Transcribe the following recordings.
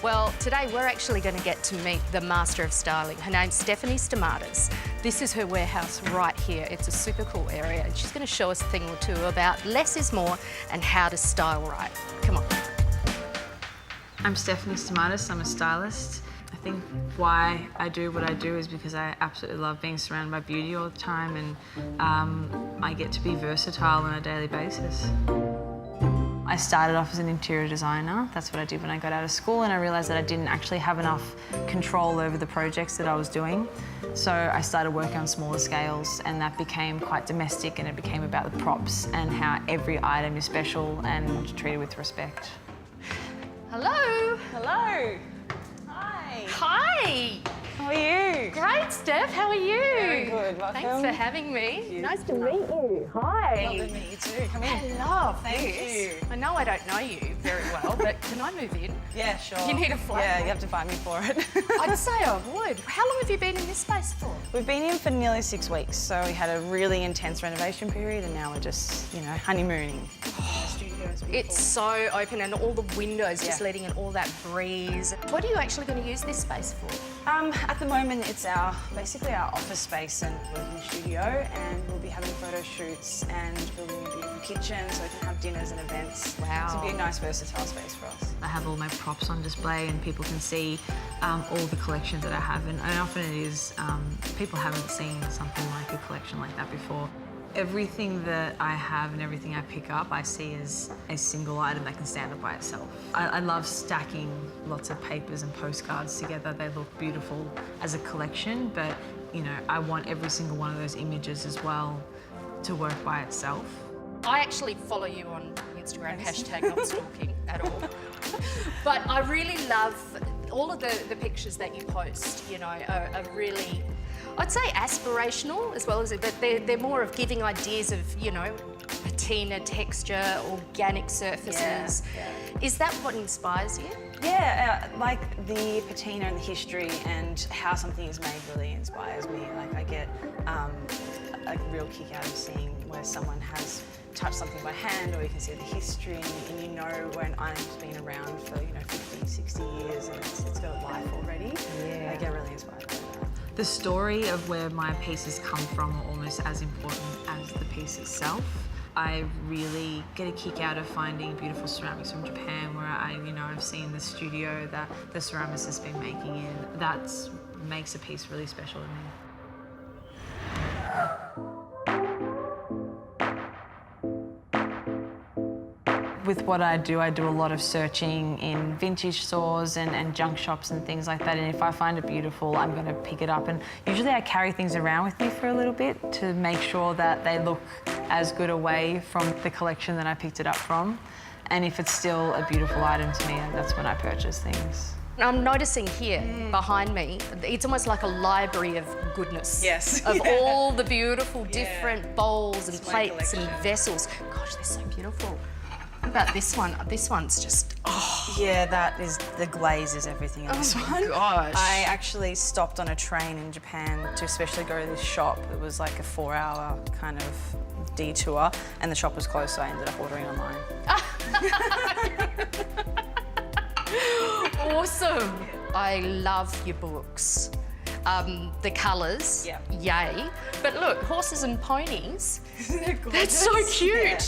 Well, today we're actually going to get to meet the master of styling. Her name's Stamatis. This is her warehouse right here. It's a super cool area and she's going to show us a thing or two about less is more and how to style right. Come on. I'm Stamatis, I'm a stylist. I think why I do what I do is because I absolutely love being surrounded by beauty all the time, and I get to be versatile on a daily basis. I started off as an interior designer. That's what I did when I got out of school, and I realised that I didn't actually have enough control over the projects that I was doing. So I started working on smaller scales, and that became quite domestic, and it became about the props and how every item is special and treated with respect. Hello. Hello. Hi. Hi. How are you? Great, Steph. How are you? Very good. Welcome. Thanks for having me. Nice to meet you. Hi. Lovely to meet you too. Come in. I love Thank this. you. I know I don't know you very well, but can I move in? Yeah, sure. You need a flat. Yeah, you have to find me for it. I'd say I would. How long have you been in this space for? We've been in for nearly 6 weeks, so we had a really intense renovation period, and now we're just, you know, honeymooning. It's so open and all the windows just letting in all that breeze. What are you actually going to use this space for? At the moment, it's basically our office space and working studio, and we'll be having photo shoots and building a beautiful kitchen so we can have dinners and events. Wow. So it'll be a nice versatile space for us. I have all my props on display and people can see all the collections that I have, and often it is, people haven't seen something like a collection like that before. Everything that I have and everything I pick up, I see as a single item that can stand up by itself. I love stacking lots of papers and postcards together. They look beautiful as a collection, but you know, I want every single one of those images as well to work by itself. I actually follow you on Instagram, hashtag not stalking at all. But I really love all of the pictures that you post, you know, are really, I'd say aspirational as well as it, but they're more of giving ideas of, you know, patina, texture, organic surfaces. Yeah. Is that what inspires you? Yeah, like the patina and the history and how something is made really inspires me. Like I get a real kick out of seeing where someone has touched something by hand, or you can see the history and you know where an item's been around for, you know, 50, 60 years and it's got life already. Yeah. I get really inspired by that. The story of where my pieces come from are almost as important as the piece itself. I really get a kick out of finding beautiful ceramics from Japan, where I've seen the studio that the ceramicist has been making in. That makes a piece really special to me. With what I do a lot of searching in vintage stores and junk shops and things like that, and if I find it beautiful, I'm going to pick it up. And usually I carry things around with me for a little bit to make sure that they look as good away from the collection that I picked it up from. And if it's still a beautiful item to me, that's when I purchase things. I'm noticing here behind me, it's almost like a library of goodness. Yes. Of all the beautiful different bowls and plates and vessels. Gosh, they're so beautiful. What about this one? This one's just, oh. Yeah, that is, the glaze is everything in this one. Oh my gosh. I actually stopped on a train in Japan to especially go to this shop. It was like a 4-hour kind of detour, and the shop was closed, so I ended up ordering online. Awesome. I love your books. The colours, yay. But look, horses and ponies, that's so cute. Yeah.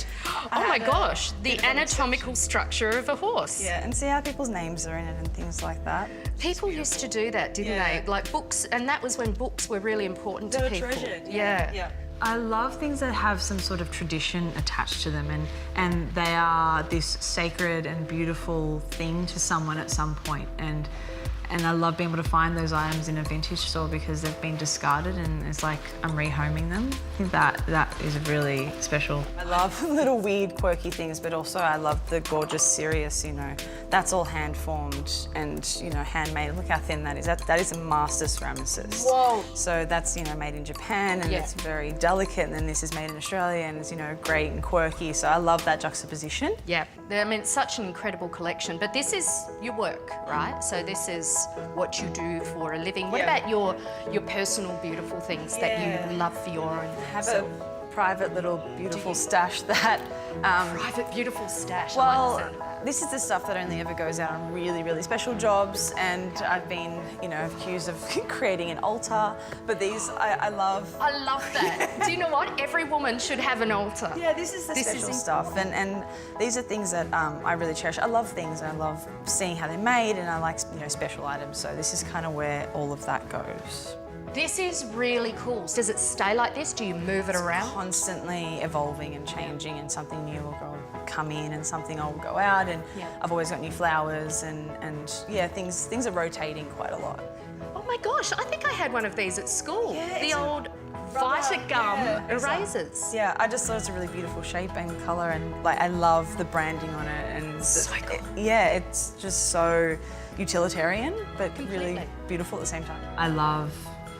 Oh my gosh, the anatomical structure of a horse. Yeah, and see how people's names are in it and things like that. People used to do that, didn't they? Like books, and that was when books were really important to people. They were treasured, yeah. I love things that have some sort of tradition attached to them, and they are this sacred and beautiful thing to someone at some point. And I love being able to find those items in a vintage store because they've been discarded, and it's like I'm rehoming them. I think that is really special. I love little weird quirky things, but also I love the gorgeous serious, you know. That's all hand formed and, you know, handmade. Look how thin that is. That is a master ceramicist. Whoa. So that's, you know, made in Japan, and it's very delicate, and then this is made in Australia and it's, you know, great and quirky. So I love that juxtaposition. Yeah, I mean, it's such an incredible collection, but this is your work, right? So this is what you do for a living. What about your personal beautiful things that you love for your own I have self? a private little beautiful stash that Private, beautiful stash. I Well, like the sound of that. this is the stuff that only ever goes out on really, really special jobs, and I've been, you know, accused of creating an altar, but these I love. I love that. Do you know what? Every woman should have an altar. Yeah, this is the special stuff, and these are things that I really cherish. I love things, and I love seeing how they're made, and I like, you know, special items, so this is kind of where all of that goes. This is really cool. Does it stay like this? Do you move it around? Constantly evolving and changing, and something new will come in and something will go out, and I've always got new flowers, and yeah, things are rotating quite a lot. Oh my gosh, I think I had one of these at school. Yeah, the it's old rubber, Vita exactly. erasers. Yeah, I just thought it's a really beautiful shape and colour, and like I love the branding on it, and So cool. it's just so utilitarian, but Completely. really beautiful at the same time. I love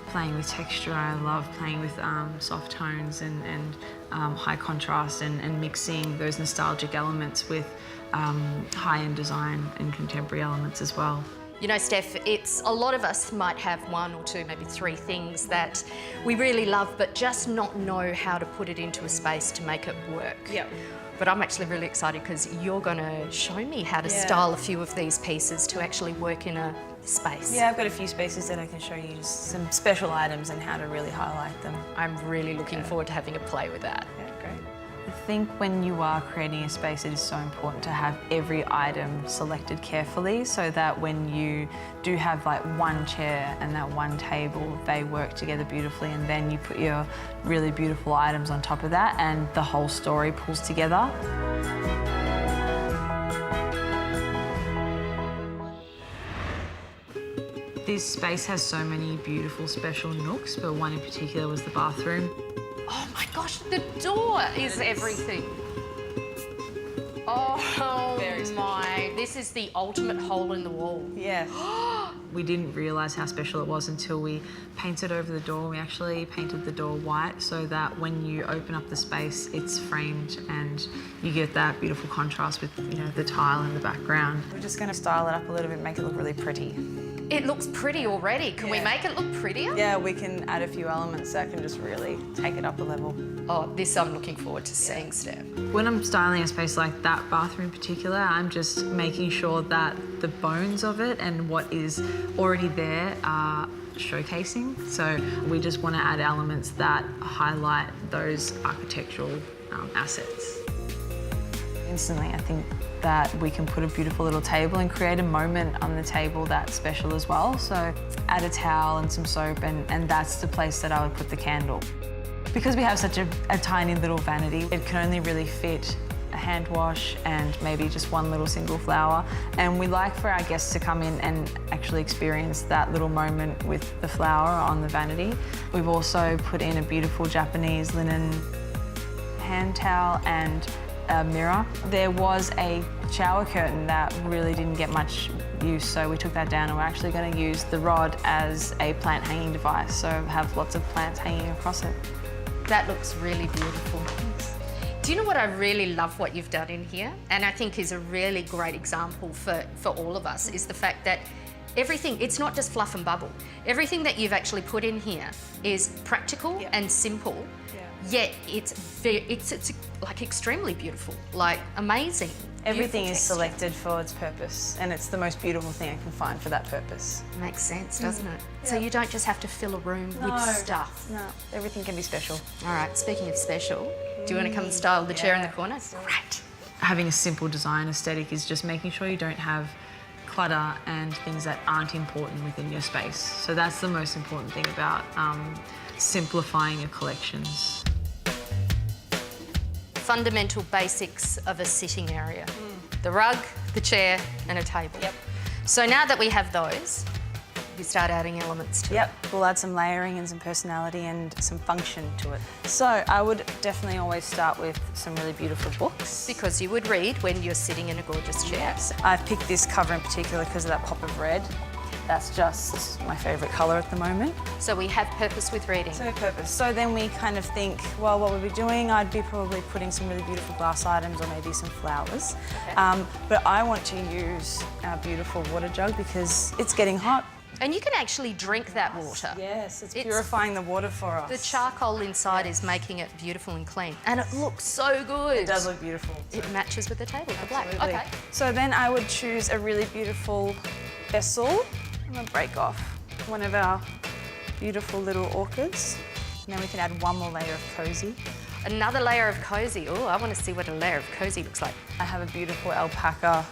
playing with texture. I love playing with soft tones and high contrast, and mixing those nostalgic elements with high-end design and contemporary elements as well. You know, Steph, it's a lot of us might have one or two, maybe three things that we really love, but just not know how to put it into a space to make it work. Yep. But I'm actually really excited because you're going to show me how to style a few of these pieces to actually work in a space. Yeah, I've got a few spaces that I can show you, just some special items and how to really highlight them. I'm really looking forward to having a play with that. Yeah, great. I think when you are creating a space, it is so important to have every item selected carefully, so that when you do have like one chair and that one table, they work together beautifully, and then you put your really beautiful items on top of that and the whole story pulls together. This space has so many beautiful special nooks, but one in particular was the bathroom. Oh my gosh, the door is everything. Oh my, this is the ultimate hole in the wall. Yeah. We didn't realise how special it was until we painted over the door. We actually painted the door white so that when you open up the space, it's framed and you get that beautiful contrast with, you know, the tile in the background. We're just going to style it up a little bit, make it look really pretty. It looks pretty already. Can we make it look prettier? Yeah, we can add a few elements that can just really take it up a level. Oh, this I'm looking forward to seeing, Steph. When I'm styling a space like that bathroom in particular, I'm just making sure that the bones of it and what is already there are showcasing. So we just want to add elements that highlight those architectural assets. Instantly, I think that we can put a beautiful little table and create a moment on the table that's special as well. So add a towel and some soap, and that's the place that I would put the candle. Because we have such a tiny little vanity, it can only really fit a hand wash and maybe just one little single flower. And we like for our guests to come in and actually experience that little moment with the flower on the vanity. We've also put in a beautiful Japanese linen hand towel and a mirror. There was a shower curtain that really didn't get much use, so we took that down, and we're actually going to use the rod as a plant hanging device, so have lots of plants hanging across it. That looks really beautiful. Do you know what I really love what you've done in here? And I think is a really great example for all of us, is the fact that everything, it's not just fluff and bubble. Everything that you've actually put in here is practical and simple, yet it's like extremely beautiful, like amazing. Everything Beautiful is texture. selected for its purpose, and it's the most beautiful thing I can find for that purpose. Makes sense, doesn't it? So you don't just have to fill a room with stuff. No, everything can be special. All right, speaking of special, do you want to come and style the chair in the corner? Great. Having a simple design aesthetic is just making sure you don't have clutter and things that aren't important within your space. So that's the most important thing about simplifying your collections. Fundamental basics of a sitting area. The rug, the chair, and a table. Yep. So now that we have those, we start adding elements to it. Yep, we'll add some layering and some personality and some function to it. So I would definitely always start with some really beautiful books. Because you would read when you're sitting in a gorgeous chair. Yes, I've picked this cover in particular because of that pop of red. That's just my favourite colour at the moment. So we have purpose with reading. So purpose. So then we kind of think, well, what we'd be doing, I'd be probably putting some really beautiful glass items or maybe some flowers. Okay. But I want to use our beautiful water jug because it's getting hot. And you can actually drink that water. Yes, it's purifying the water for us. The charcoal inside is making it beautiful and clean. And it looks so good. It does look beautiful. It matches with the table, the black. Absolutely. Okay. So then I would choose a really beautiful vessel. I'm gonna break off one of our beautiful little orchids. And then we can add one more layer of cozy. Another layer of cozy. Oh, I want to see what a layer of cozy looks like. I have a beautiful alpaca.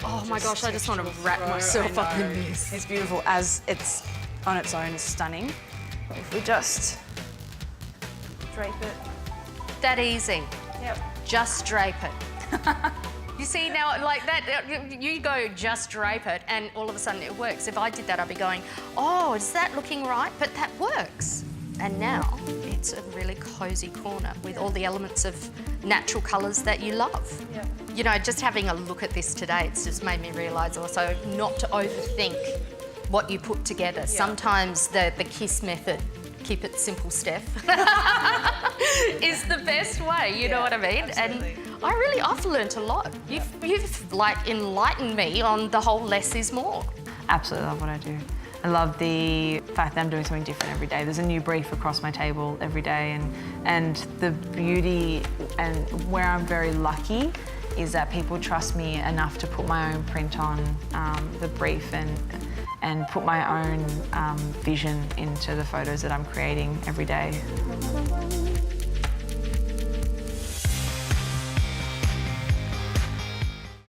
Oh my gosh, I just want to wrap myself up in this. It's beautiful as it's on its own, is stunning. If we just drape it. That easy. Yep. Just drape it. You see now, like that, you go just drape it and all of a sudden it works. If I did that, I'd be going, oh, is that looking right? But that works. And now it's a really cozy corner with all the elements of natural colours that you love. Yep. You know, just having a look at this today, it's just made me realise also not to overthink what you put together. Sometimes the KISS method, keep it simple, Steph, is the best way, you know what I mean? Absolutely. And I've learnt a lot. You've like enlightened me on the whole less is more. Absolutely love what I do. I love the fact that I'm doing something different every day. There's a new brief across my table every day, and the beauty and where I'm very lucky is that people trust me enough to put my own print on the brief and put my own vision into the photos that I'm creating every day.